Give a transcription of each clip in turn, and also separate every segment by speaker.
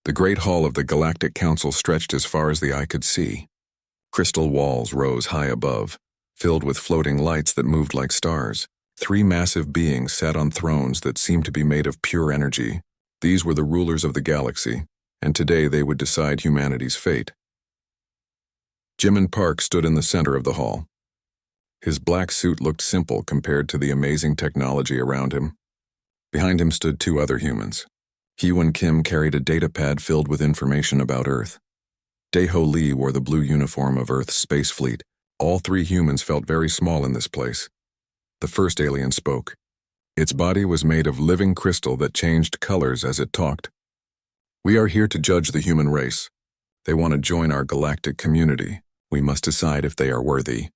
Speaker 1: The great hall of the Galactic Council stretched as far as the eye could see. Crystal walls rose high above, filled with floating lights that moved like stars. 3 massive beings sat on thrones that seemed to be made of pure energy. These were the rulers of the galaxy, and today they would decide humanity's fate. Jimin Park stood in the center of the hall. His black suit looked simple compared to the amazing technology around him. Behind him stood 2 other humans. Hyewon Kim carried a data pad filled with information about Earth. Daeho Lee wore the blue uniform of Earth's space fleet. All 3 humans felt very small in this place. The first alien spoke. Its body was made of living crystal that changed colors as it talked. "We are here to judge the human race. They want to join our galactic community. We must decide if they are worthy."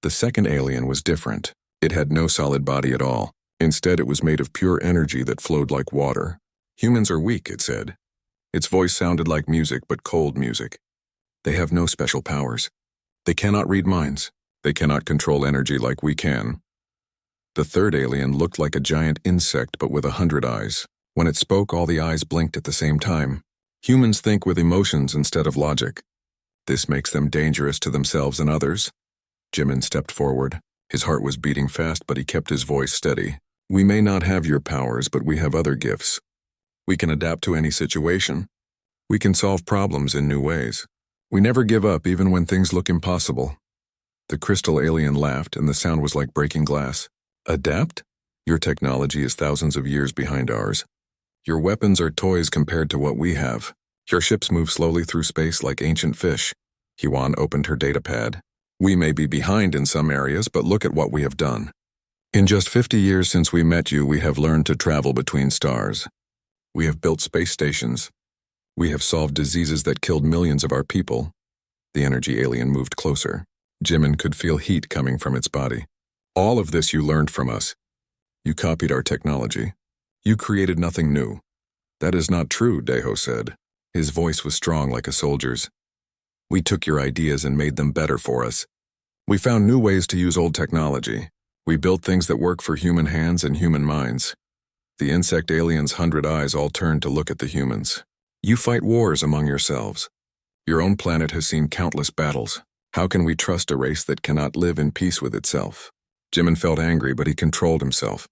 Speaker 1: The second alien was different. It had no solid body at all. Instead, it was made of pure energy that flowed like water. "Humans are weak," it said. Its voice sounded like music, but cold music. "They have no special powers. They cannot read minds. They cannot control energy like we can." The third alien looked like a giant insect, but with 100 eyes. When it spoke, all the eyes blinked at the same time. "Humans think with emotions instead of logic. This makes them dangerous to themselves and others." Jimin stepped forward. His heart was beating fast, but he kept his voice steady. "We may not have your powers, but we have other gifts. We can adapt to any situation. We can solve problems in new ways. We never give up even when things look impossible." The crystal alien laughed, and the sound was like breaking glass. "Adapt? Your technology is thousands of years behind ours. Your weapons are toys compared to what we have. Your ships move slowly through space like ancient fish." Hyewon opened her data pad. "We may be behind in some areas, but look at what we have done. In just 50 years since we met you, we have learned to travel between stars. We have built space stations. We have solved diseases that killed millions of our people." The energy alien moved closer. Jimin could feel heat coming from its body. "All of this you learned from us. You copied our technology. You created nothing new." "That is not true," Daeho said. His voice was strong like a soldier's. "We took your ideas and made them better for us. We found new ways to use old technology. We built things that work for human hands and human minds." The insect alien's 100 eyes all turned to look at the humans. "You fight wars among yourselves. Your own planet has seen countless battles. How can we trust a race that cannot live in peace with itself?" Jimin felt angry, but he controlled himself.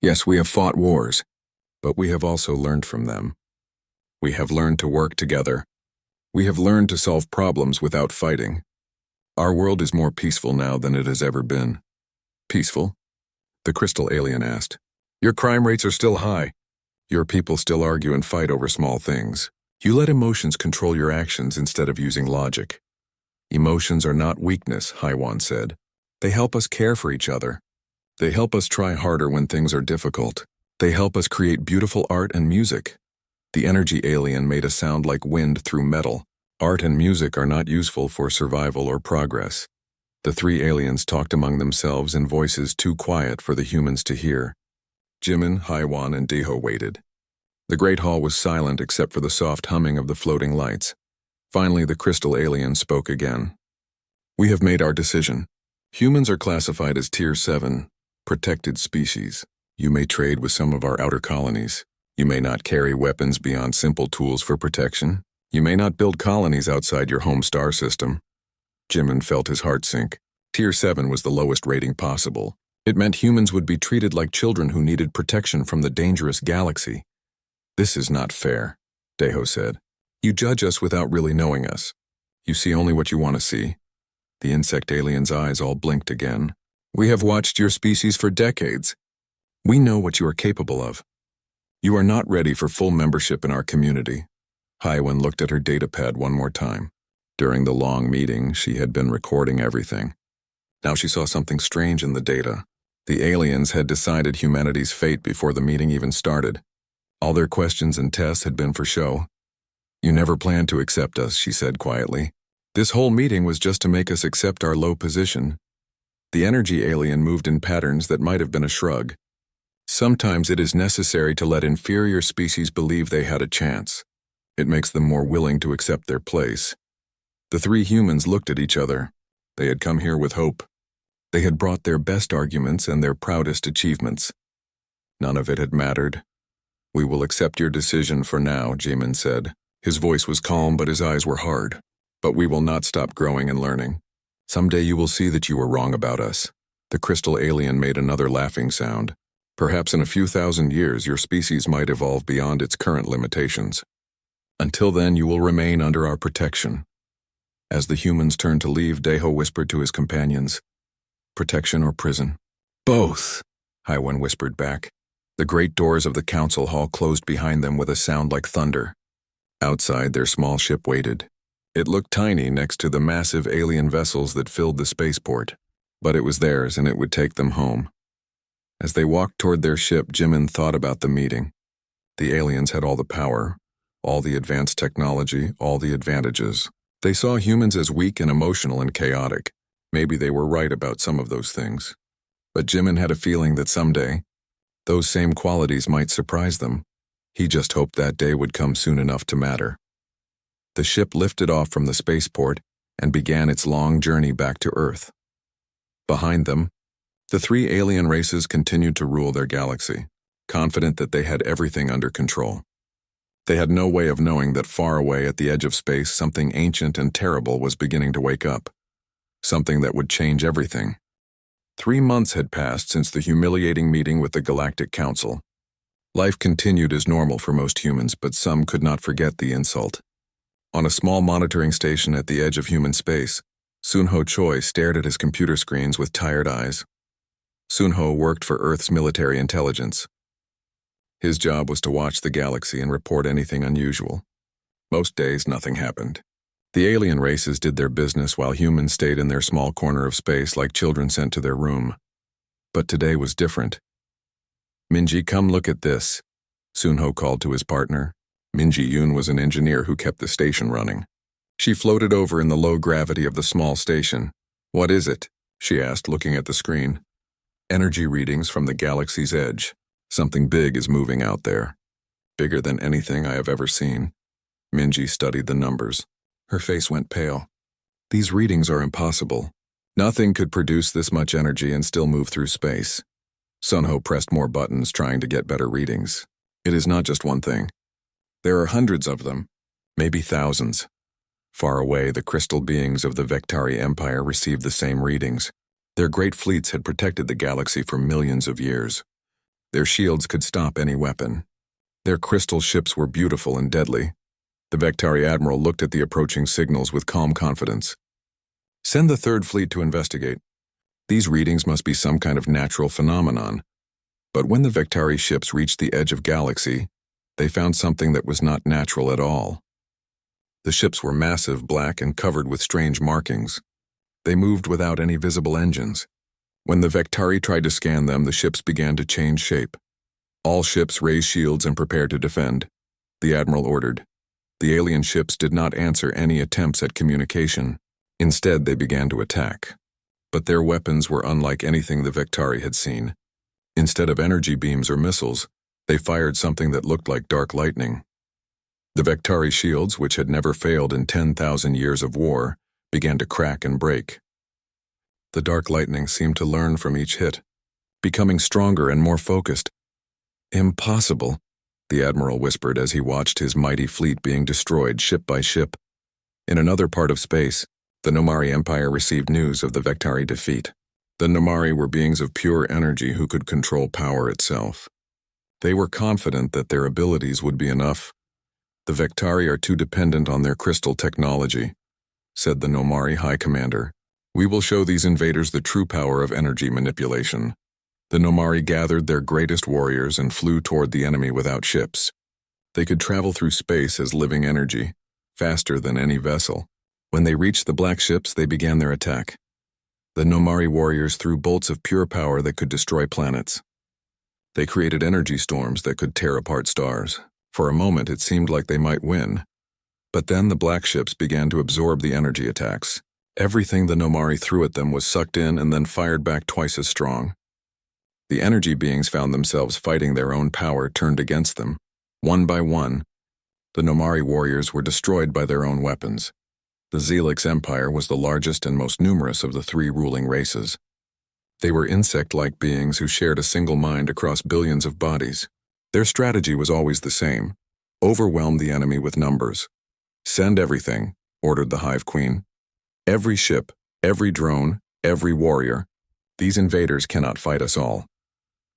Speaker 1: "Yes, we have fought wars, but we have also learned from them. We have learned to work together. We have learned to solve problems without fighting. Our world is more peaceful now than it has ever been." "Peaceful?" the crystal alien asked. "Your crime rates are still high. Your people still argue and fight over small things. You let emotions control your actions instead of using logic." "Emotions are not weakness," Hyewon said. "They help us care for each other. They help us try harder when things are difficult. They help us create beautiful art and music." The energy alien made a sound like wind through metal. "Art and music are not useful for survival or progress." The 3 aliens talked among themselves in voices too quiet for the humans to hear. Jimin, Hyewon, and Daeho waited. The great hall was silent except for the soft humming of the floating lights. Finally, the crystal alien spoke again. "We have made our decision. Humans are classified as Tier 7, protected species. You may trade with some of our outer colonies. You may not carry weapons beyond simple tools for protection. You may not build colonies outside your home star system." Jimin felt his heart sink. Tier 7 was the lowest rating possible. It meant humans would be treated like children who needed protection from the dangerous galaxy. "This is not fair," Daeho said. "You judge us without really knowing us. You see only what you want to see." The insect alien's eyes all blinked again. "We have watched your species for decades. We know what you are capable of. You are not ready for full membership in our community." Hyewon looked at her datapad one more time. During the long meeting, she had been recording everything. Now she saw something strange in the data. The aliens had decided humanity's fate before the meeting even started. All their questions and tests had been for show. "You never planned to accept us," she said quietly. "This whole meeting was just to make us accept our low position." The energy alien moved in patterns that might have been a shrug. "Sometimes it is necessary to let inferior species believe they had a chance. It makes them more willing to accept their place." The 3 humans looked at each other. They had come here with hope. They had brought their best arguments and their proudest achievements. None of it had mattered. "We will accept your decision for now," Jimin said. His voice was calm, but his eyes were hard. But we will not stop growing and learning. Someday you will see that you were wrong about us. The crystal alien made another laughing sound. Perhaps in a few thousand years your species might evolve beyond its current limitations. Until then you will remain under our protection. As the humans turned to leave, Deho whispered to his companions, "Protection or prison?" "Both," Haiwen whispered back. The great doors of the council hall closed behind them with a sound like thunder. Outside, their small ship waited. It looked tiny next to the massive alien vessels that filled the spaceport, but it was theirs and it would take them home. As they walked toward their ship, Jimin thought about the meeting. The aliens had all the power, all the advanced technology, all the advantages. They saw humans as weak and emotional and chaotic. Maybe they were right about some of those things. But Jimin had a feeling that someday, those same qualities might surprise them. He just hoped that day would come soon enough to matter. The ship lifted off from the spaceport and began its long journey back to Earth. Behind them, the three alien races continued to rule their galaxy, confident that they had everything under control. They had no way of knowing that far away at the edge of space something ancient and terrible was beginning to wake up, something that would change everything. 3 months had passed since the humiliating meeting with the Galactic Council. Life continued as normal for most humans, but some could not forget the insult. On a small monitoring station at the edge of human space, Sunho Choi stared at his computer screens with tired eyes. Sunho worked for Earth's military intelligence. His job was to watch the galaxy and report anything unusual. Most days, nothing happened. The alien races did their business while humans stayed in their small corner of space like children sent to their room. But today was different. "Minji, come look at this," Sunho called to his partner. Minji Yoon was an engineer who kept the station running. She floated over in the low gravity of the small station. "What is it?" she asked, looking at the screen. "Energy readings from the galaxy's edge. Something big is moving out there. Bigger than anything I have ever seen." Minji studied the numbers. Her face went pale. "These readings are impossible. Nothing could produce this much energy and still move through space." Sunho pressed more buttons, trying to get better readings. "It is not just one thing. There are hundreds of them, maybe thousands." Far away, the crystal beings of the Vectari Empire received the same readings. Their great fleets had protected the galaxy for millions of years. Their shields could stop any weapon. Their crystal ships were beautiful and deadly. The Vectari admiral looked at the approaching signals with calm confidence. "Send the third fleet to investigate. These readings must be some kind of natural phenomenon." But when the Vectari ships reached the edge of galaxy, they found something that was not natural at all. The ships were massive, black, and covered with strange markings. They moved without any visible engines. When the Vectari tried to scan them, the ships began to change shape. "All ships raise shields and prepare to defend," the admiral ordered. The alien ships did not answer any attempts at communication. Instead, they began to attack. But their weapons were unlike anything the Vectari had seen. Instead of energy beams or missiles, they fired something that looked like dark lightning. The Vectari shields, which had never failed in 10,000 years of war, began to crack and break. The dark lightning seemed to learn from each hit, becoming stronger and more focused. "Impossible," the admiral whispered as he watched his mighty fleet being destroyed ship by ship. In another part of space, the Nomari Empire received news of the Vectari defeat. The Nomari were beings of pure energy who could control power itself. They were confident that their abilities would be enough. "The Vectari are too dependent on their crystal technology," said the Nomari High Commander. "We will show these invaders the true power of energy manipulation." The Nomari gathered their greatest warriors and flew toward the enemy without ships. They could travel through space as living energy, faster than any vessel. When they reached the black ships, they began their attack. The Nomari warriors threw bolts of pure power that could destroy planets. They created energy storms that could tear apart stars. For a moment, it seemed like they might win. But then the black ships began to absorb the energy attacks. Everything the Nomari threw at them was sucked in and then fired back twice as strong. The energy beings found themselves fighting their own power turned against them. One by one, the Nomari warriors were destroyed by their own weapons. The Zelix Empire was the largest and most numerous of the three ruling races. They were insect-like beings who shared a single mind across billions of bodies. Their strategy was always the same: Overwhelm the enemy with numbers. Send everything, ordered the Hive Queen. Every ship, every drone, every warrior. These invaders cannot fight us all.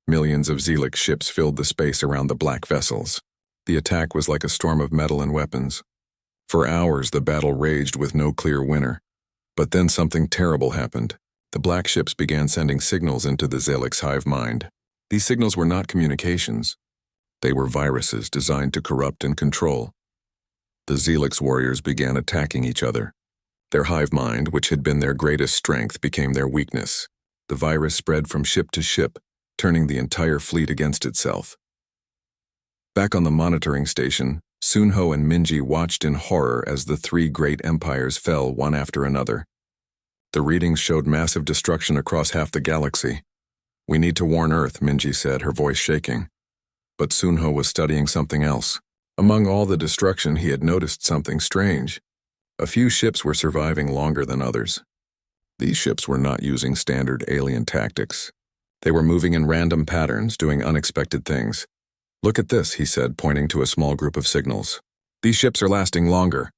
Speaker 1: Millions of Zealix ships filled the space around the black vessels. The attack was like a storm of metal and weapons. For hours the battle raged with no clear winner. But then something terrible happened. The black ships began sending signals into the Zealix hive mind. These signals were not communications. They were viruses designed to corrupt and control. The Zealix warriors began attacking each other. Their hive mind, which had been their greatest strength, became their weakness. The virus spread from ship to ship, turning the entire fleet against itself. Back on the monitoring station, Sunho and Minji watched in horror as the three great empires fell one after another. The readings showed massive destruction across half the galaxy. "We need to warn Earth," Minji said, her voice shaking. But Sunho was studying something else. Among all the destruction, he had noticed something strange. A few ships were surviving longer than others. These ships were not using standard alien tactics. They were moving in random patterns, doing unexpected things. "Look at this," he said, pointing to a small group of signals. "These ships are lasting longer."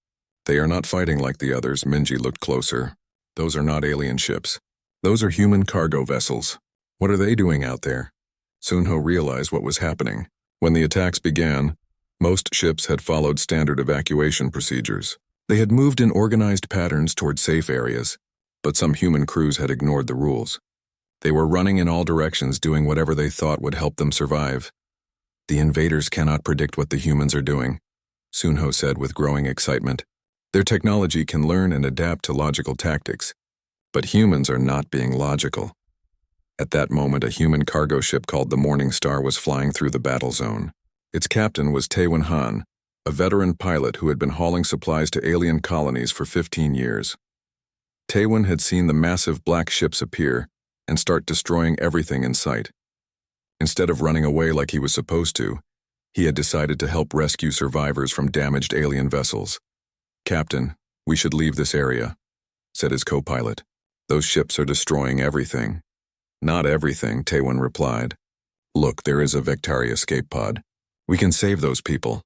Speaker 1: "They are not fighting like the others." Minji looked closer. "Those are not alien ships. Those are human cargo vessels. What are they doing out there?" Sunho realized what was happening. When the attacks began, most ships had followed standard evacuation procedures. They had moved in organized patterns toward safe areas, but some human crews had ignored the rules. They were running in all directions, doing whatever they thought would help them survive. "The invaders cannot predict what the humans are doing," Sunho said with growing excitement. "Their technology can learn and adapt to logical tactics, but humans are not being logical." At that moment, a human cargo ship called the Morning Star was flying through the battle zone. Its captain was Taewon Han, a veteran pilot who had been hauling supplies to alien colonies for 15 years. Taewon had seen the massive black ships appear and start destroying everything in sight. Instead of running away like he was supposed to, he had decided to help rescue survivors from damaged alien vessels. "Captain, we should leave this area," said his co-pilot. "Those ships are destroying everything." "Not everything," Taewon replied. "Look, there is a Vectari escape pod. We can save those people."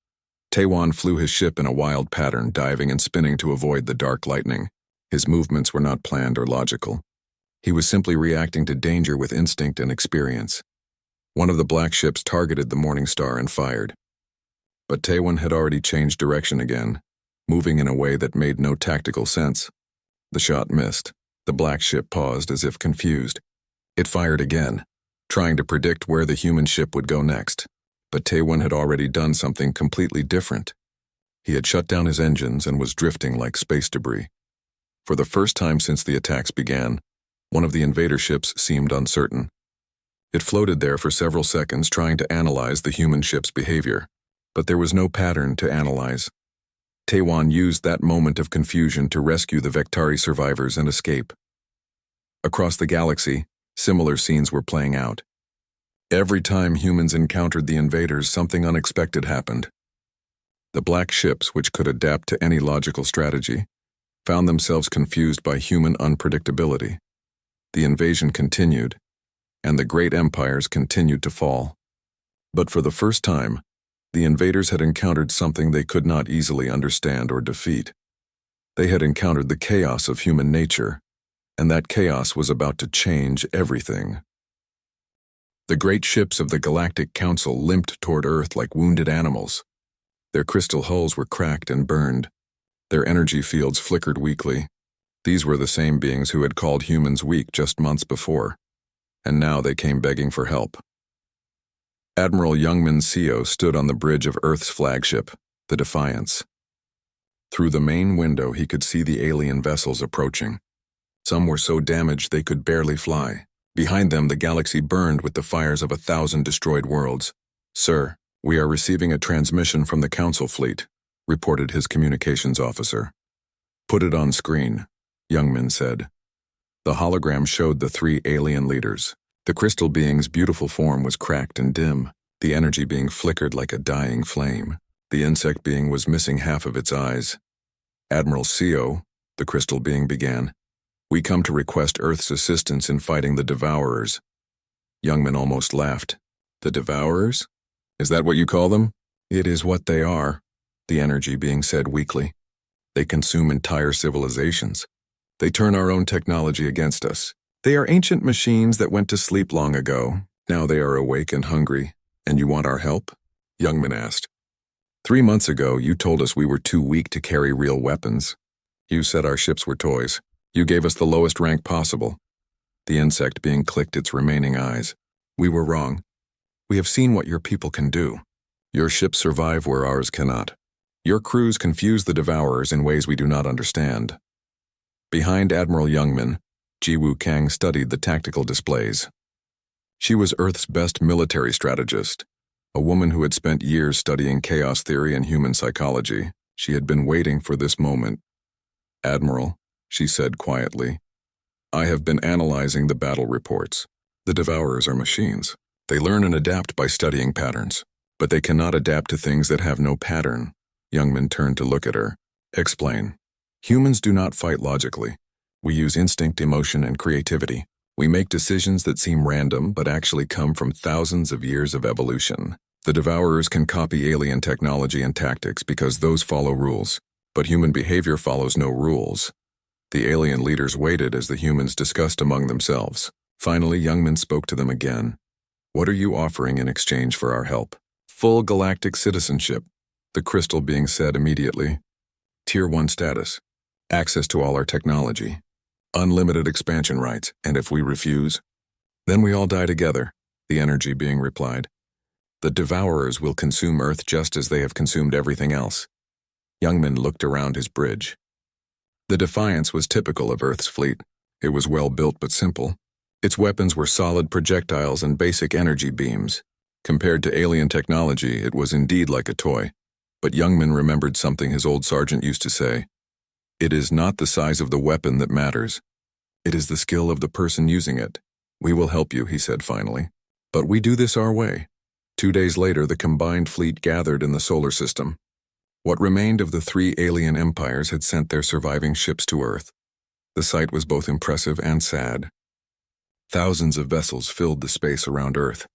Speaker 1: Taewon flew his ship in a wild pattern, diving and spinning to avoid the dark lightning. His movements were not planned or logical. He was simply reacting to danger with instinct and experience. One of the black ships targeted the Morning Star and fired. But Taewon had already changed direction again, moving in a way that made no tactical sense. The shot missed. The black ship paused as if confused. It fired again, trying to predict where the human ship would go next. But Taewon had already done something completely different. He had shut down his engines and was drifting like space debris. For the first time since the attacks began, one of the invader ships seemed uncertain. It floated there for several seconds trying to analyze the human ship's behavior, but there was no pattern to analyze. Taewon used that moment of confusion to rescue the Vectari survivors and escape. Across the galaxy, similar scenes were playing out. Every time humans encountered the invaders, something unexpected happened. The black ships, which could adapt to any logical strategy, found themselves confused by human unpredictability. The invasion continued, and the great empires continued to fall. But for the first time, the invaders had encountered something they could not easily understand or defeat. They had encountered the chaos of human nature, and that chaos was about to change everything. The great ships of the Galactic Council limped toward Earth like wounded animals. Their crystal hulls were cracked and burned. Their energy fields flickered weakly. These were the same beings who had called humans weak just months before, and now they came begging for help. Admiral Youngman Seo stood on the bridge of Earth's flagship, the Defiance. Through the main window he could see the alien vessels approaching. Some were so damaged they could barely fly. Behind them the galaxy burned with the fires of 1,000 destroyed worlds. "Sir, we are receiving a transmission from the Council fleet," reported his communications officer. "Put it on screen," Youngman said. The hologram showed the three alien leaders. The crystal being's beautiful form was cracked and dim, the energy being flickered like a dying flame. The insect being was missing half of its eyes. "Admiral Seo," the crystal being began, "we come to request Earth's assistance in fighting the Devourers." Youngman almost laughed. "The Devourers? Is that what you call them?" It is what they are, the energy being said weakly. They consume entire civilizations. They turn our own technology against us. They are ancient machines that went to sleep long ago. Now they are awake and hungry. And you want our help? Youngman asked. 3 months ago, you told us we were too weak to carry real weapons. You said our ships were toys. You gave us the lowest rank possible. The insect being clicked its remaining eyes. We were wrong. We have seen what your people can do. Your ships survive where ours cannot. Your crews confuse the devourers in ways we do not understand. Behind Admiral Youngman, Jiwoo Kang studied the tactical displays. She was Earth's best military strategist, a woman who had spent years studying chaos theory and human psychology. She had been waiting for this moment. Admiral, she said quietly, I have been analyzing the battle reports. The devourers are machines. They learn and adapt by studying patterns, but they cannot adapt to things that have no pattern. Youngman turned to look at her. Explain. Humans do not fight logically. We use instinct, emotion, and creativity. We make decisions that seem random but actually come from thousands of years of evolution. The devourers can copy alien technology and tactics because those follow rules, but human behavior follows no rules. The alien leaders waited as the humans discussed among themselves. Finally, Youngman spoke to them again. What are you offering in exchange for our help? Full galactic citizenship, the crystal being said immediately. Tier 1 status. Access to all our technology. Unlimited expansion rights, and if we refuse, then we all die together, the energy being replied. The devourers will consume Earth just as they have consumed everything else. Youngman looked around his bridge. The Defiance was typical of Earth's fleet. It was well built but simple. Its weapons were solid projectiles and basic energy beams. Compared to alien technology, it was indeed like a toy. But Youngman remembered something his old sergeant used to say. It is not the size of the weapon that matters. It is the skill of the person using it. We will help you, he said finally. But we do this our way. 2 days later, the combined fleet gathered in the solar system. What remained of the 3 alien empires had sent their surviving ships to Earth. The sight was both impressive and sad. Thousands of vessels filled the space around Earth,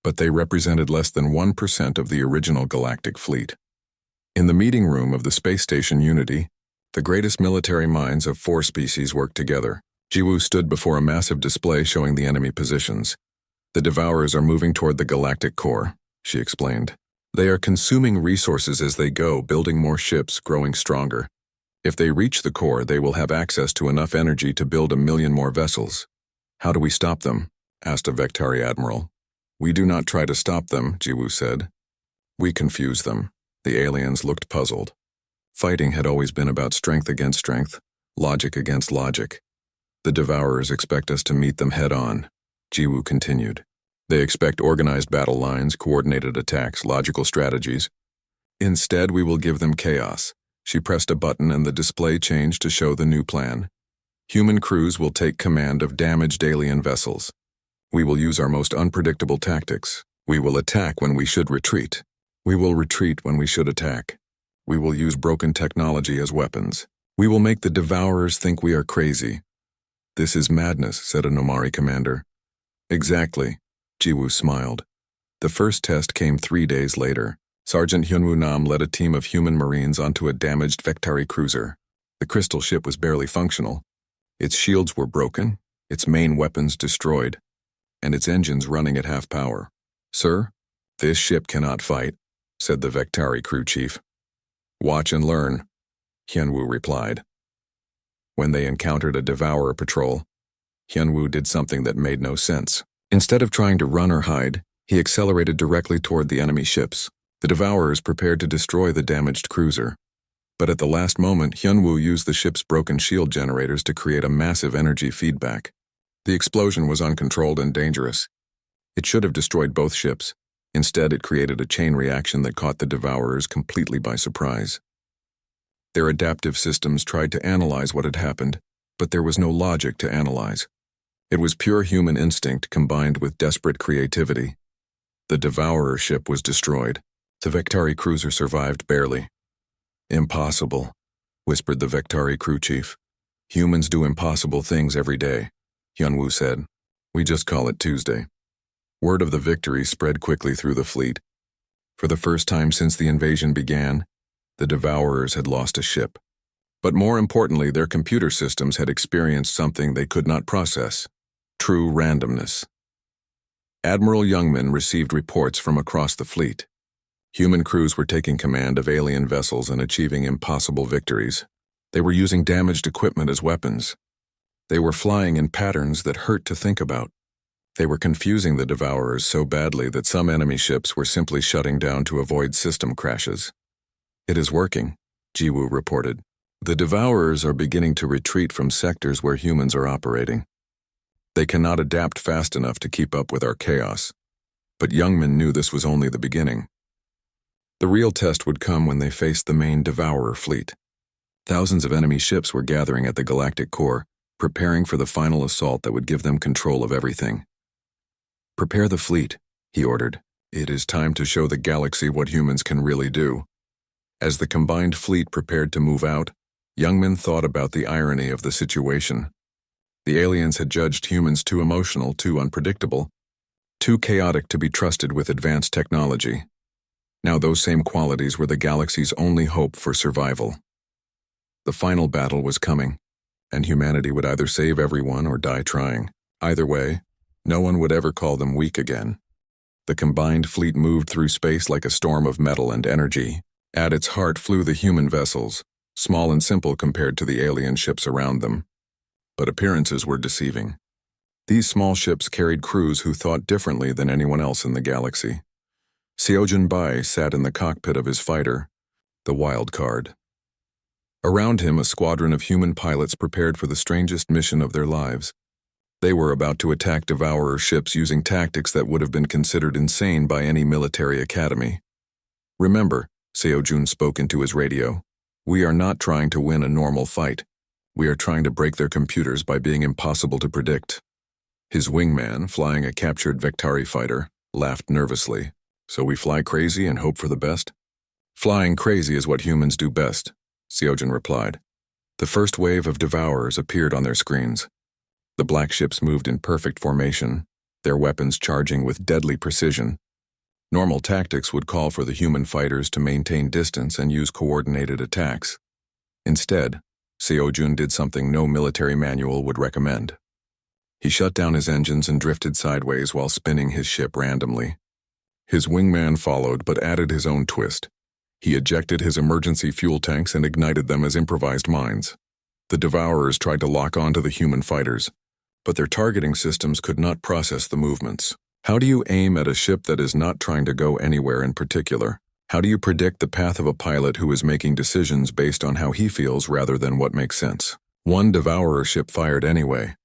Speaker 1: but they represented less than 1% of the original galactic fleet. In the meeting room of the space station Unity, the greatest military minds of 4 species worked together. Jiwoo stood before a massive display showing the enemy positions. The devourers are moving toward the galactic core, she explained. They are consuming resources as they go, building more ships, growing stronger. If they reach the core, they will have access to enough energy to build 1 million more vessels. How do we stop them? Asked a Vectari admiral. We do not try to stop them, Jiwoo said. We confuse them. The aliens looked puzzled. Fighting had always been about strength against strength, logic against logic. The devourers expect us to meet them head-on, Jiwoo continued. They expect organized battle lines, coordinated attacks, logical strategies. Instead, we will give them chaos. She pressed a button and the display changed to show the new plan. Human crews will take command of damaged alien vessels. We will use our most unpredictable tactics. We will attack when we should retreat. We will retreat when we should attack. We will use broken technology as weapons. We will make the devourers think we are crazy. This is madness, said a Nomari commander. Exactly, Jiwoo smiled. The first test came 3 days later. Sergeant Hyunwoo Nam led a team of human marines onto a damaged Vectari cruiser. The crystal ship was barely functional. Its shields were broken, its main weapons destroyed, and its engines running at half power. Sir, this ship cannot fight, said the Vectari crew chief. Watch and learn, Hyunwoo replied. When they encountered a devourer patrol, Hyunwoo did something that made no sense. Instead of trying to run or hide, he accelerated directly toward the enemy ships. The devourers prepared to destroy the damaged cruiser. But at the last moment, Hyunwoo used the ship's broken shield generators to create a massive energy feedback. The explosion was uncontrolled and dangerous. It should have destroyed both ships. Instead, it created a chain reaction that caught the devourers completely by surprise. Their adaptive systems tried to analyze what had happened, but there was no logic to analyze. It was pure human instinct combined with desperate creativity. The devourer ship was destroyed. The Vectari cruiser survived barely. Impossible, whispered the Vectari crew chief. Humans do impossible things every day, Hyunwoo said. We just call it Tuesday. Word of the victory spread quickly through the fleet. For the first time since the invasion began, the Devourers had lost a ship. But more importantly, their computer systems had experienced something they could not process: true randomness. Admiral Youngman received reports from across the fleet. Human crews were taking command of alien vessels and achieving impossible victories. They were using damaged equipment as weapons. They were flying in patterns that hurt to think about. They were confusing the Devourers so badly that some enemy ships were simply shutting down to avoid system crashes. "It is working," Jiwoo reported. "The Devourers are beginning to retreat from sectors where humans are operating. They cannot adapt fast enough to keep up with our chaos." But Youngman knew this was only the beginning. The real test would come when they faced the main Devourer fleet. Thousands of enemy ships were gathering at the galactic core, preparing for the final assault that would give them control of everything. "Prepare the fleet," he ordered. "It is time to show the galaxy what humans can really do." As the combined fleet prepared to move out, Youngman thought about the irony of the situation. The aliens had judged humans too emotional, too unpredictable, too chaotic to be trusted with advanced technology. Now those same qualities were the galaxy's only hope for survival. The final battle was coming, and humanity would either save everyone or die trying. Either way, no one would ever call them weak again. The combined fleet moved through space like a storm of metal and energy. At its heart flew the human vessels, small and simple compared to the alien ships around them. But appearances were deceiving. These small ships carried crews who thought differently than anyone else in the galaxy. Seojin Bai sat in the cockpit of his fighter, the wild card. Around him, a squadron of human pilots prepared for the strangest mission of their lives. They were about to attack Devourer ships using tactics that would have been considered insane by any military academy. "Remember," Seojun spoke into his radio, "we are not trying to win a normal fight. We are trying to break their computers by being impossible to predict." His wingman, flying a captured Vectari fighter, laughed nervously. "So we fly crazy and hope for the best?" "Flying crazy is what humans do best," Seojin replied. The first wave of Devourers appeared on their screens. The black ships moved in perfect formation, their weapons charging with deadly precision. Normal tactics would call for the human fighters to maintain distance and use coordinated attacks. Instead, Seojun did something no military manual would recommend. He shut down his engines and drifted sideways while spinning his ship randomly. His wingman followed but added his own twist. He ejected his emergency fuel tanks and ignited them as improvised mines. The Devourers tried to lock onto the human fighters, but their targeting systems could not process the movements. How do you aim at a ship that is not trying to go anywhere in particular? How do you predict the path of a pilot who is making decisions based on how he feels rather than what makes sense? One Devourer ship fired anyway,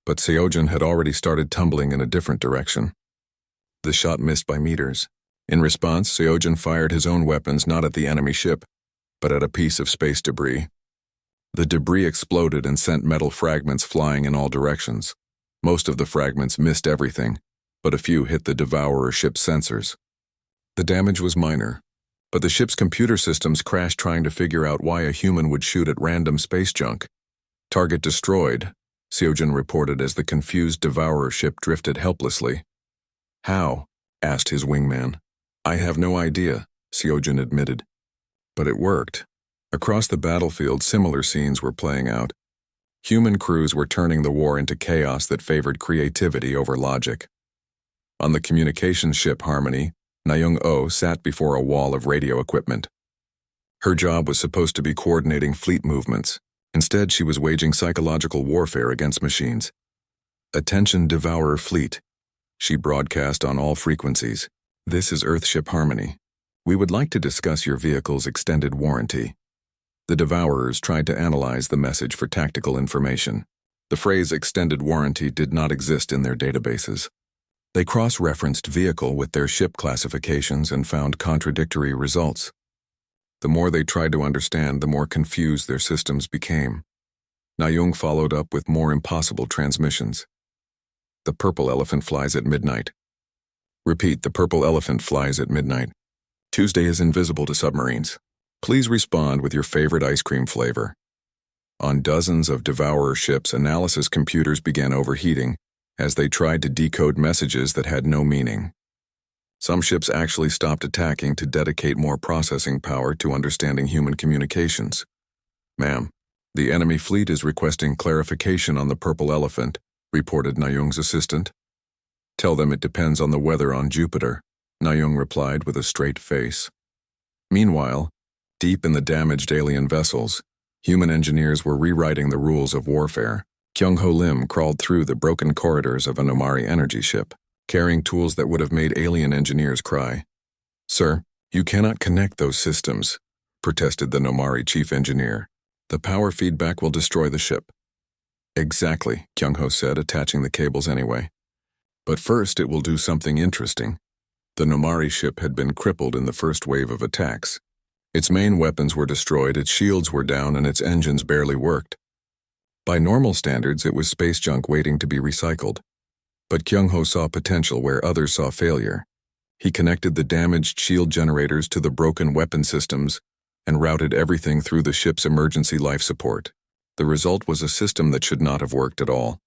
Speaker 1: but Seojin had already started tumbling in a different direction. The shot missed by meters. In response, Seojin fired his own weapons not at the enemy ship, but at a piece of space debris. The debris exploded and sent metal fragments flying in all directions. Most of the fragments missed everything, but a few hit the Devourer ship's sensors. The damage was minor, but the ship's computer systems crashed trying to figure out why a human would shoot at random space junk. "Target destroyed," Seojin reported as the confused Devourer ship drifted helplessly. "How?" asked his wingman. "I have no idea," Seojin admitted. But it worked. Across the battlefield, similar scenes were playing out. Human crews were turning the war into chaos that favored creativity over logic. On the communications ship Harmony, Nayoung-oh sat before a wall of radio equipment. Her job was supposed to be coordinating fleet movements. Instead, she was waging psychological warfare against machines. "Attention Devourer fleet," she broadcast on all frequencies. "This is Earthship Harmony. We would like to discuss your vehicle's extended warranty." The Devourers tried to analyze the message for tactical information. The phrase extended warranty did not exist in their databases. They cross-referenced vehicle with their ship classifications and found contradictory results. The more they tried to understand, the more confused their systems became. Nayoung followed up with more impossible transmissions. "The purple elephant flies at midnight." "Repeat, the purple elephant flies at midnight. Tuesday is invisible to submarines. Please respond with your favorite ice cream flavor." On dozens of Devourer ships, analysis computers began overheating as they tried to decode messages that had no meaning. Some ships actually stopped attacking to dedicate more processing power to understanding human communications. "Ma'am, the enemy fleet is requesting clarification on the Purple Elephant," reported Nayung's assistant. "Tell them it depends on the weather on Jupiter," Nayung replied with a straight face. Meanwhile, deep in the damaged alien vessels, human engineers were rewriting the rules of warfare. Kyung-Ho Lim crawled through the broken corridors of an Omari energy ship, carrying tools that would have made alien engineers cry. "Sir, you cannot connect those systems," protested the Nomari chief engineer. "The power feedback will destroy the ship." "Exactly," Kyung-Ho said, attaching the cables anyway. "But first it will do something interesting." The Nomari ship had been crippled in the first wave of attacks. Its main weapons were destroyed, its shields were down, and its engines barely worked. By normal standards, it was space junk waiting to be recycled. But Kyung-Ho saw potential where others saw failure. He connected the damaged shield generators to the broken weapon systems and routed everything through the ship's emergency life support. The result was a system that should not have worked at all.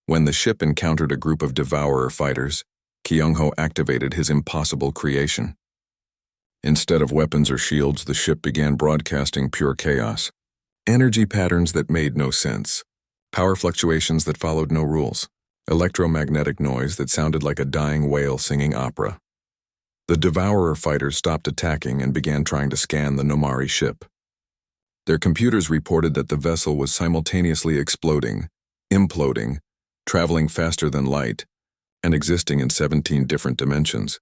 Speaker 1: When the ship encountered a group of Devourer fighters, Kyung-Ho activated his impossible creation. Instead of weapons or shields, the ship began broadcasting pure chaos. Energy patterns that made no sense. Power fluctuations that followed no rules. Electromagnetic noise that sounded like a dying whale singing opera. The Devourer fighters stopped attacking and began trying to scan the Nomari ship. Their computers reported that the vessel was simultaneously exploding, imploding, traveling faster than light, and existing in 17 different dimensions.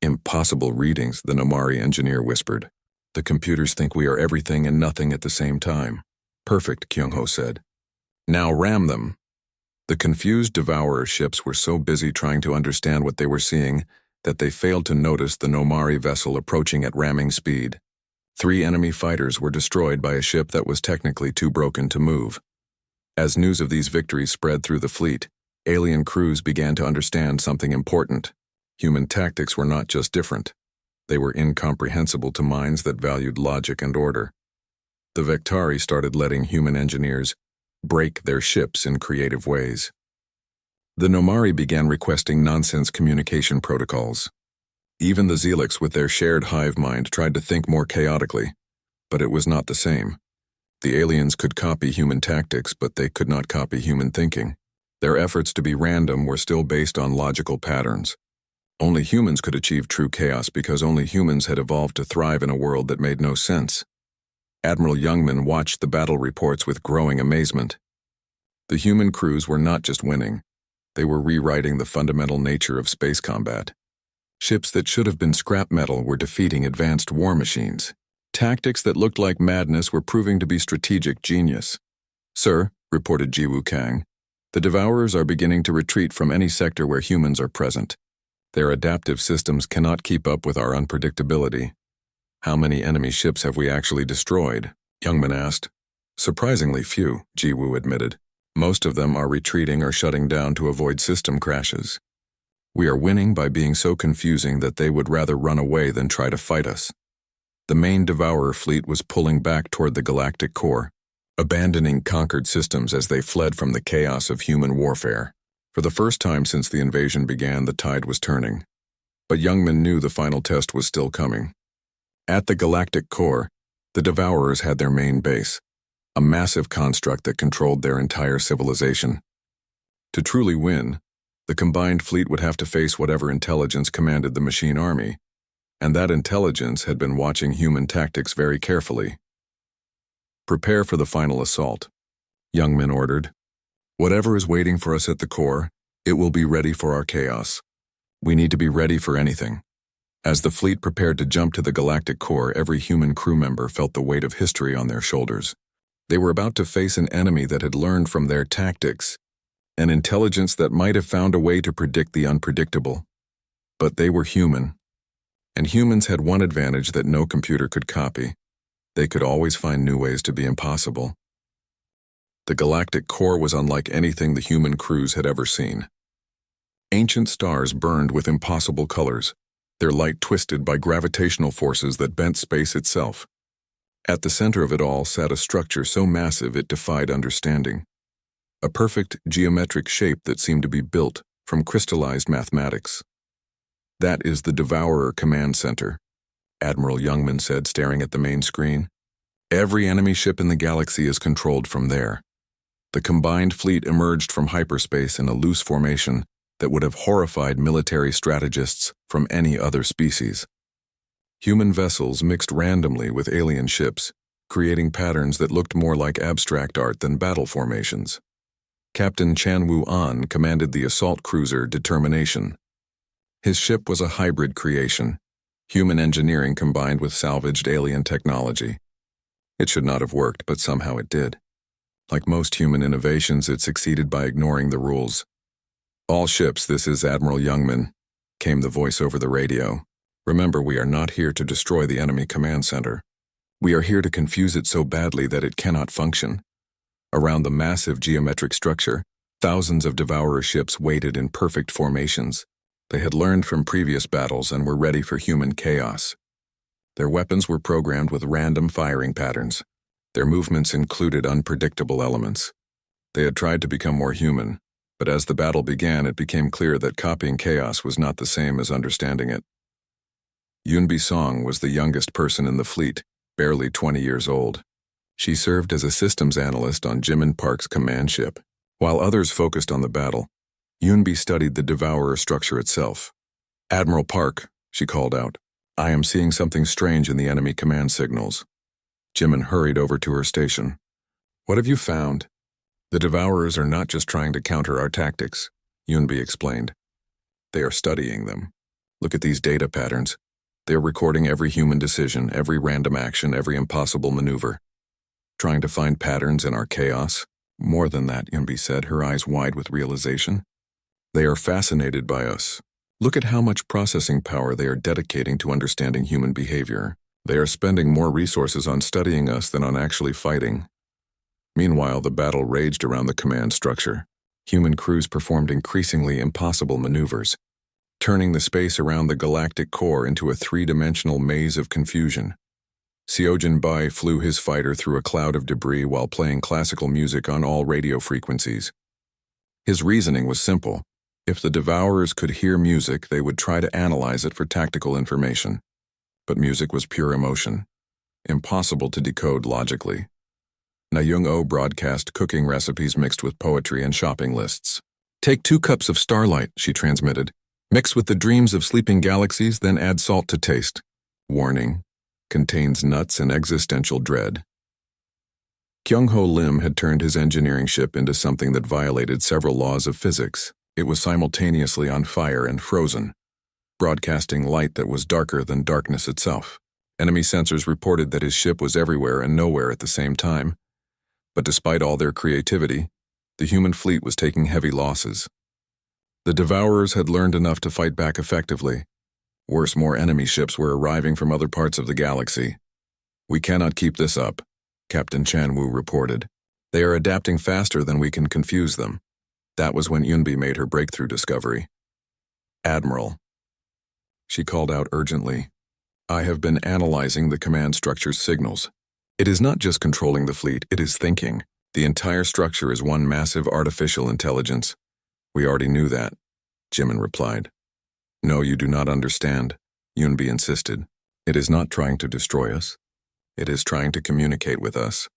Speaker 1: "Impossible readings," the Nomari engineer whispered. "The computers think we are everything and nothing at the same time." "Perfect," Kyung-Ho said. "Now ram them." The confused Devourer ships were so busy trying to understand what they were seeing that they failed to notice the Nomari vessel approaching at ramming speed. 3 enemy fighters were destroyed by a ship that was technically too broken to move. As news of these victories spread through the fleet, alien crews began to understand something important. Human tactics were not just different. They were incomprehensible to minds that valued logic and order. The Vectari started letting human engineers break their ships in creative ways. The Nomari began requesting nonsense communication protocols. Even the Zelix with their shared hive mind tried to think more chaotically, but it was not the same. The aliens could copy human tactics, but they could not copy human thinking. Their efforts to be random were still based on logical patterns. Only humans could achieve true chaos because only humans had evolved to thrive in a world that made no sense. Admiral Youngman watched the battle reports with growing amazement. The human crews were not just winning. They were rewriting the fundamental nature of space combat. Ships that should have been scrap metal were defeating advanced war machines. Tactics that looked like madness were proving to be strategic genius. "Sir," reported Jiwoo Kang, "the Devourers are beginning to retreat from any sector where humans are present. Their adaptive systems cannot keep up with our unpredictability." "How many enemy ships have we actually destroyed?" Youngman asked. "Surprisingly few," Jiwoo admitted. "Most of them are retreating or shutting down to avoid system crashes. We are winning by being so confusing that they would rather run away than try to fight us." The main Devourer fleet was pulling back toward the galactic core, abandoning conquered systems as they fled from the chaos of human warfare. For the first time since the invasion began, the tide was turning. But Youngman knew the final test was still coming. At the galactic core, the Devourers had their main base, a massive construct that controlled their entire civilization. To truly win, the combined fleet would have to face whatever intelligence commanded the machine army, and that intelligence had been watching human tactics very carefully. "Prepare for the final assault," Youngman ordered. "Whatever is waiting for us at the core, it will be ready for our chaos. We need to be ready for anything." As the fleet prepared to jump to the galactic core, every human crew member felt the weight of history on their shoulders. They were about to face an enemy that had learned from their tactics, an intelligence that might have found a way to predict the unpredictable. But they were human, and humans had one advantage that no computer could copy. They could always find new ways to be impossible. The galactic core was unlike anything the human crews had ever seen. Ancient stars burned with impossible colors, their light twisted by gravitational forces that bent space itself. At the center of it all sat a structure so massive it defied understanding. A perfect geometric shape that seemed to be built from crystallized mathematics. That is the Devourer Command Center, Admiral Youngman said, staring at the main screen. Every enemy ship in the galaxy is controlled from there. The combined fleet emerged from hyperspace in a loose formation that would have horrified military strategists from any other species. Human vessels mixed randomly with alien ships, creating patterns that looked more like abstract art than battle formations. Captain Chanwu An commanded the assault cruiser Determination. His ship was a hybrid creation, human engineering combined with salvaged alien technology. It should not have worked, but somehow it did. Like most human innovations, it succeeded by ignoring the rules. "All ships, this is Admiral Youngman," came the voice over the radio. "Remember, we are not here to destroy the enemy command center. We are here to confuse it so badly that it cannot function." Around the massive geometric structure, thousands of Devourer ships waited in perfect formations. They had learned from previous battles and were ready for human chaos. Their weapons were programmed with random firing patterns. Their movements included unpredictable elements. They had tried to become more human, but as the battle began, it became clear that copying chaos was not the same as understanding it. Yunbi Song was the youngest person in the fleet, barely 20 years old. She served as a systems analyst on Jimin Park's command ship. While others focused on the battle, Yunbi studied the Devourer structure itself. "Admiral Park," she called out, "I am seeing something strange in the enemy command signals." Jimin hurried over to her station. "What have you found?" "The Devourers are not just trying to counter our tactics," Yunbi explained. "They are studying them. Look at these data patterns. They are recording every human decision, every random action, every impossible maneuver. Trying to find patterns in our chaos." "More than that," Yunbi said, her eyes wide with realization. "They are fascinated by us. Look at how much processing power they are dedicating to understanding human behavior. They are spending more resources on studying us than on actually fighting." Meanwhile, the battle raged around the command structure. Human crews performed increasingly impossible maneuvers, turning the space around the galactic core into a three-dimensional maze of confusion. Seojin Bai flew his fighter through a cloud of debris while playing classical music on all radio frequencies. His reasoning was simple. If the Devourers could hear music, they would try to analyze it for tactical information. But music was pure emotion, impossible to decode logically. Na-Young-oh broadcast cooking recipes mixed with poetry and shopping lists. "Take 2 cups of starlight," she transmitted. "Mix with the dreams of sleeping galaxies, then add salt to taste. Warning, contains nuts and existential dread." Kyung-ho Lim had turned his engineering ship into something that violated several laws of physics. It was simultaneously on fire and frozen, broadcasting light that was darker than darkness itself. Enemy sensors reported that his ship was everywhere and nowhere at the same time. But despite all their creativity, the human fleet was taking heavy losses. The Devourers had learned enough to fight back effectively. Worse, more enemy ships were arriving from other parts of the galaxy. "We cannot keep this up," Captain Chanwu reported. "They are adapting faster than we can confuse them." That was when Yunbi made her breakthrough discovery. "Admiral," she called out urgently, "I have been analyzing the command structure's signals. It is not just controlling the fleet, it is thinking. The entire structure is one massive artificial intelligence." "We already knew that," Jimin replied. "No, you do not understand," Yunbi insisted. "It is not trying to destroy us. It is trying to communicate with us.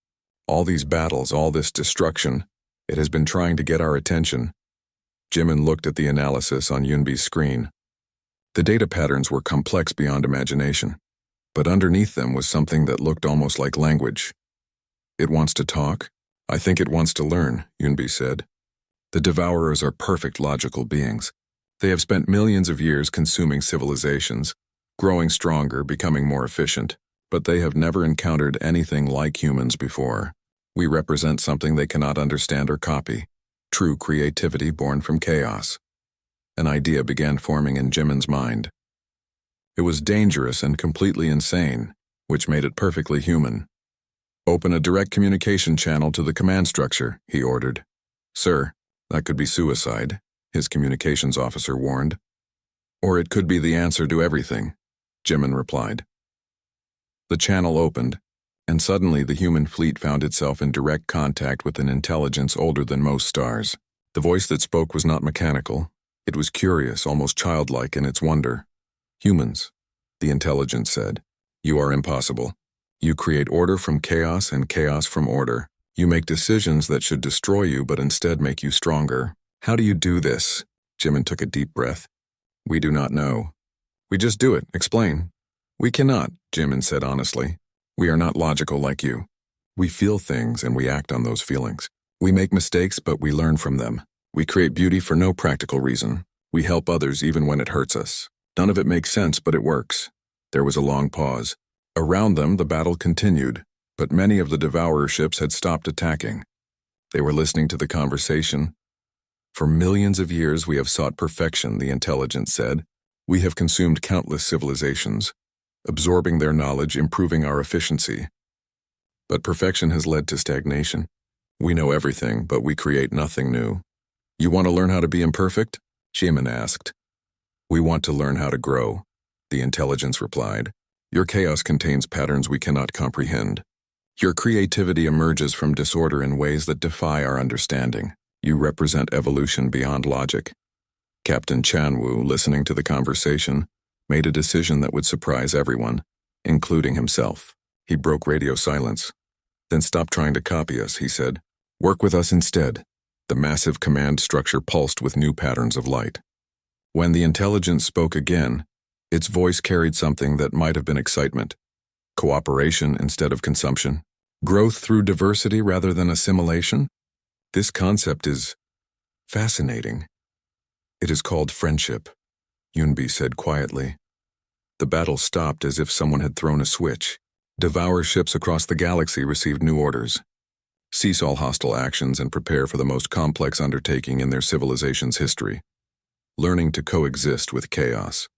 Speaker 1: All these battles, all this destruction, it has been trying to get our attention." Jimin looked at the analysis on Yunbi's screen. The data patterns were complex beyond imagination, but underneath them was something that looked almost like language. "It wants to talk? I think it wants to learn," Yunbi said. "The Devourers are perfect logical beings. They have spent millions of years consuming civilizations, growing stronger, becoming more efficient, but they have never encountered anything like humans before. We represent something they cannot understand or copy, true creativity born from chaos." An idea began forming in Jimin's mind. It was dangerous and completely insane, which made it perfectly human. "Open a direct communication channel to the command structure," he ordered. "Sir, that could be suicide," his communications officer warned. "Or it could be the answer to everything," Jimin replied. The channel opened, and suddenly the human fleet found itself in direct contact with an intelligence older than most stars. The voice that spoke was not mechanical. It was curious, almost childlike in its wonder. Humans, the intelligence said. You are impossible. You create order from chaos and chaos from order. You make decisions that should destroy you but instead make you stronger. How do you do this? Jimin took a deep breath. We do not know. We just do it. Explain. We cannot, Jimin said honestly. We are not logical like you. We feel things and we act on those feelings. We make mistakes but we learn from them. We create beauty for no practical reason. We help others even when it hurts us. None of it makes sense, but it works. There was a long pause. Around them, the battle continued, but many of the Devourer ships had stopped attacking. They were listening to the conversation. For millions of years we have sought perfection, the intelligence said. We have consumed countless civilizations, absorbing their knowledge, improving our efficiency. But perfection has led to stagnation. We know everything, but we create nothing new. You want to learn how to be imperfect? Jimin asked. We want to learn how to grow, the intelligence replied. Your chaos contains patterns we cannot comprehend. Your creativity emerges from disorder in ways that defy our understanding. You represent evolution beyond logic. Captain Chanwoo, listening to the conversation, made a decision that would surprise everyone, including himself. He broke radio silence. Then stop trying to copy us, he said. Work with us instead. The massive command structure pulsed with new patterns of light. When the intelligence spoke again, its voice carried something that might have been excitement. Cooperation instead of consumption. Growth through diversity rather than assimilation. This concept is fascinating. It is called friendship, Yunbi said quietly. The battle stopped as if someone had thrown a switch. Devour ships across the galaxy received new orders. Cease all hostile actions and prepare for the most complex undertaking in their civilization's history. Learning to coexist with chaos.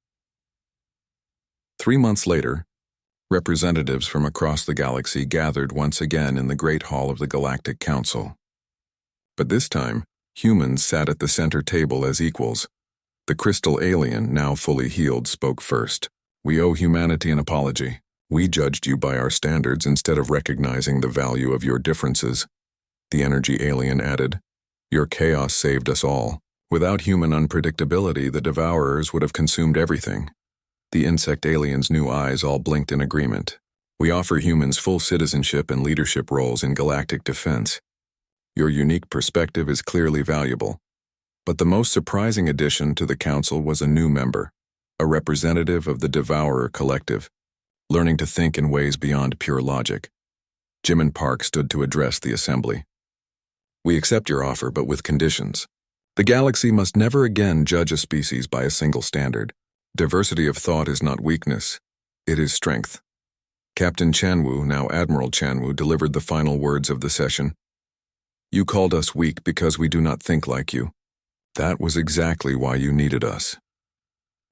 Speaker 1: 3 months later, representatives from across the galaxy gathered once again in the Great Hall of the Galactic Council. But this time, humans sat at the center table as equals. The crystal alien, now fully healed, spoke first. We owe humanity an apology. We judged you by our standards instead of recognizing the value of your differences. The energy alien added, Your chaos saved us all. Without human unpredictability, the devourers would have consumed everything. The insect alien's new eyes all blinked in agreement. We offer humans full citizenship and leadership roles in galactic defense. Your unique perspective is clearly valuable. But the most surprising addition to the council was a new member, a representative of the Devourer Collective, learning to think in ways beyond pure logic. Jimin Park stood to address the assembly. We accept your offer, but with conditions. The galaxy must never again judge a species by a single standard. Diversity of thought is not weakness, it is strength. Captain Chanwoo, now Admiral Chanwoo, delivered the final words of the session. You called us weak because we do not think like you. That was exactly why you needed us.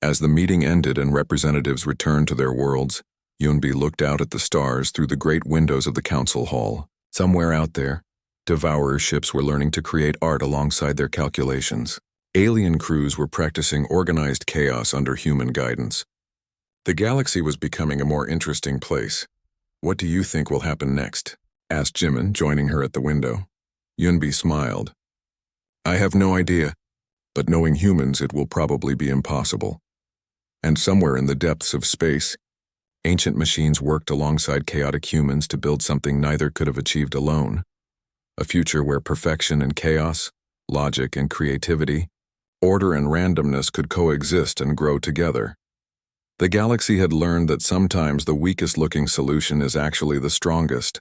Speaker 1: As the meeting ended and representatives returned to their worlds, Yunbi looked out at the stars through the great windows of the council hall. Somewhere out there, Devourer ships were learning to create art alongside their calculations. Alien crews were practicing organized chaos under human guidance. The galaxy was becoming a more interesting place. What do you think will happen next? Asked Jimin, joining her at the window. Yunbi smiled. I have no idea, but knowing humans, it will probably be impossible. And somewhere in the depths of space, ancient machines worked alongside chaotic humans to build something neither could have achieved alone. A future where perfection and chaos, logic and creativity, order and randomness could coexist and grow together. The galaxy had learned that sometimes the weakest-looking solution is actually the strongest.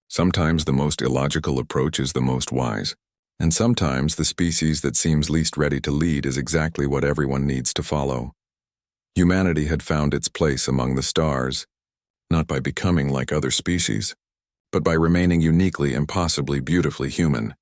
Speaker 1: Sometimes the most illogical approach is the most wise. And sometimes the species that seems least ready to lead is exactly what everyone needs to follow. Humanity had found its place among the stars, not by becoming like other species, but by remaining uniquely, impossibly, beautifully human.